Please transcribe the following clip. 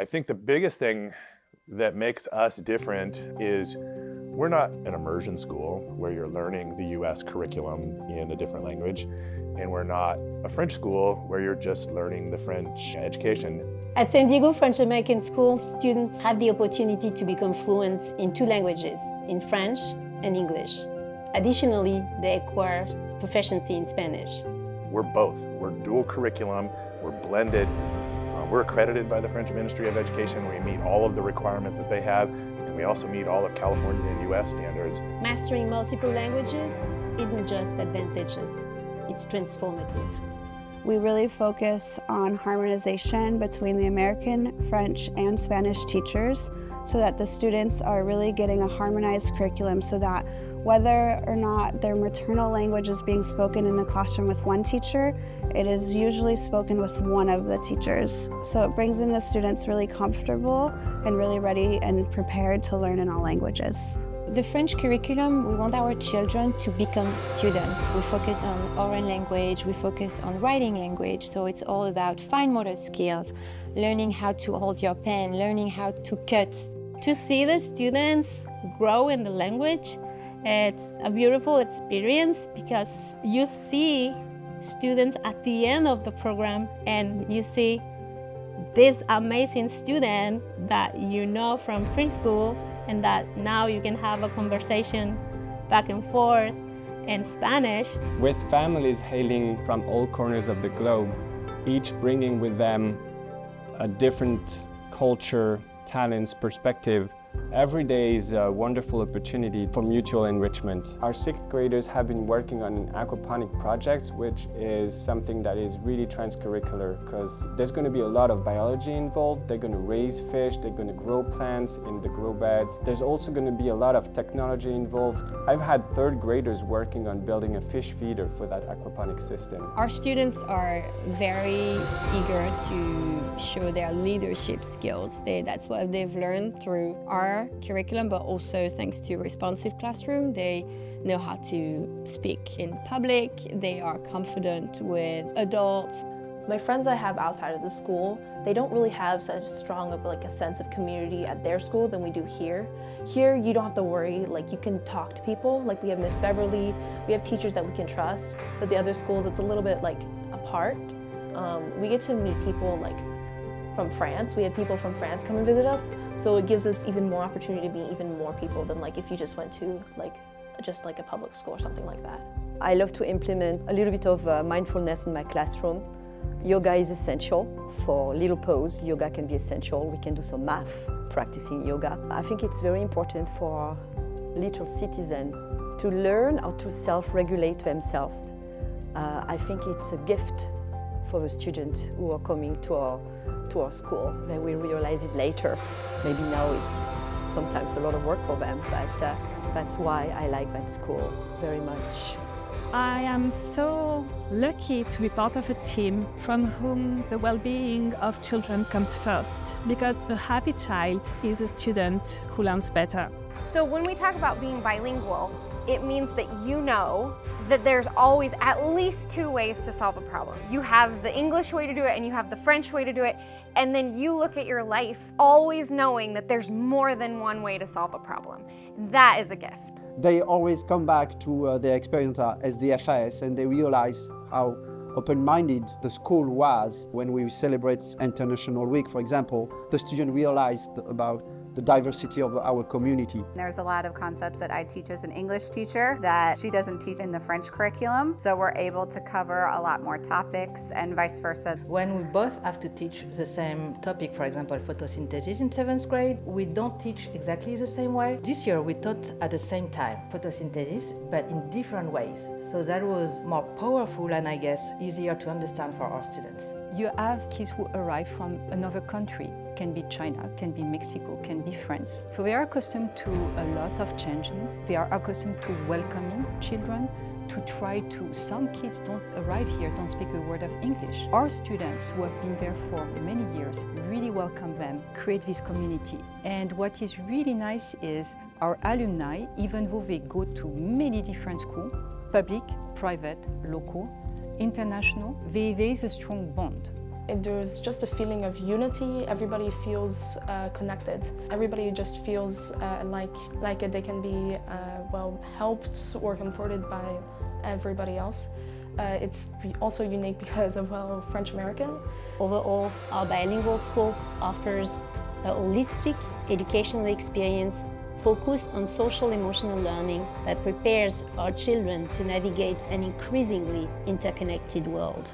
think the biggest thing that makes us different is we're not an immersion school where you're learning the US curriculum in a different language, and we're not a French school where you're just learning the French education. At San Diego French American School, students have the opportunity to become fluent in 2 languages, in French and English. Additionally, they acquire proficiency in Spanish. We're both. We're dual curriculum, we're blended. We're accredited by the French Ministry of Education. We meet all of the requirements that they have, and we also meet all of California and US standards. Mastering multiple languages isn't just advantageous, it's transformative. We really focus on harmonization between the American, French, and Spanish teachers so that the students are really getting a harmonized curriculum so that whether or not their maternal language is being spoken in a classroom with one teacher, it is usually spoken with one of the teachers. So it brings in the students really comfortable and really ready and prepared to learn in all languages. The French curriculum, we want our children to become students. We focus on oral language, we focus on writing language, so it's all about fine motor skills, learning how to hold your pen, learning how to cut. To see the students grow in the language, it's a beautiful experience because you see students at the end of the program and you see this amazing student that you know from preschool and that now you can have a conversation back and forth in Spanish. With families hailing from all corners of the globe, each bringing with them a different culture, talents, perspective, every day is a wonderful opportunity for mutual enrichment. Our 6th graders have been working on aquaponic projects, which is something that is really transcurricular because there's going to be a lot of biology involved. They're going to raise fish, they're going to grow plants in the grow beds. There's also going to be a lot of technology involved. I've had 3rd graders working on building a fish feeder for that aquaponic system. Our students are very eager to show their leadership skills. That's what they've learned through our curriculum, but also thanks to Responsive Classroom, they know how to speak in public, they are confident with adults. My friends I have outside of the school, they don't really have such strong of a sense of community at their school than we do here. Here, you don't have to worry, you can talk to people. We have Miss Beverly, we have teachers that we can trust, but the other schools, it's a little bit apart. We get to meet people from France. We have people from France come and visit us, so it gives us even more opportunity to meet even more people than if you just went to just a public school or something like that. I love to implement a little bit of mindfulness in my classroom. Yoga is essential. For little pose, yoga can be essential. We can do some math practicing yoga. I think it's very important for little citizens to learn how to self-regulate themselves. I think it's a gift for the students who are coming to our school. They will realize it later. Maybe now it's sometimes a lot of work for them, but that's why I like that school very much. I am so lucky to be part of a team from whom the well-being of children comes first, because the happy child is a student who learns better. So when we talk about being bilingual, it means that you know that there's always at least 2 ways to solve a problem. You have the English way to do it and you have the French way to do it, and then you look at your life always knowing that there's more than one way to solve a problem. That is a gift. They always come back to their experience as the FIS and they realize how open-minded the school was. When we celebrate International Week, for example, the student realized about the diversity of our community. There's a lot of concepts that I teach as an English teacher that she doesn't teach in the French curriculum, so we're able to cover a lot more topics and vice versa. When we both have to teach the same topic, for example, photosynthesis in 7th grade, we don't teach exactly the same way. This year we taught at the same time photosynthesis, but in different ways. So that was more powerful and I guess easier to understand for our students. You have kids who arrive from another country, can be China, can be Mexico, can be France. So they are accustomed to a lot of changing. They are accustomed to welcoming children, to try to, some kids don't arrive here, don't speak a word of English. Our students who have been there for many years really welcome them, create this community. And what is really nice is our alumni, even though they go to many different schools, public, private, local, international, there is a strong bond. There's just a feeling of unity. Everybody feels connected. Everybody just feels like they can be well helped or comforted by everybody else. It's also unique because of, well, French American. Overall, our bilingual school offers a holistic educational experience focused on social emotional learning that prepares our children to navigate an increasingly interconnected world.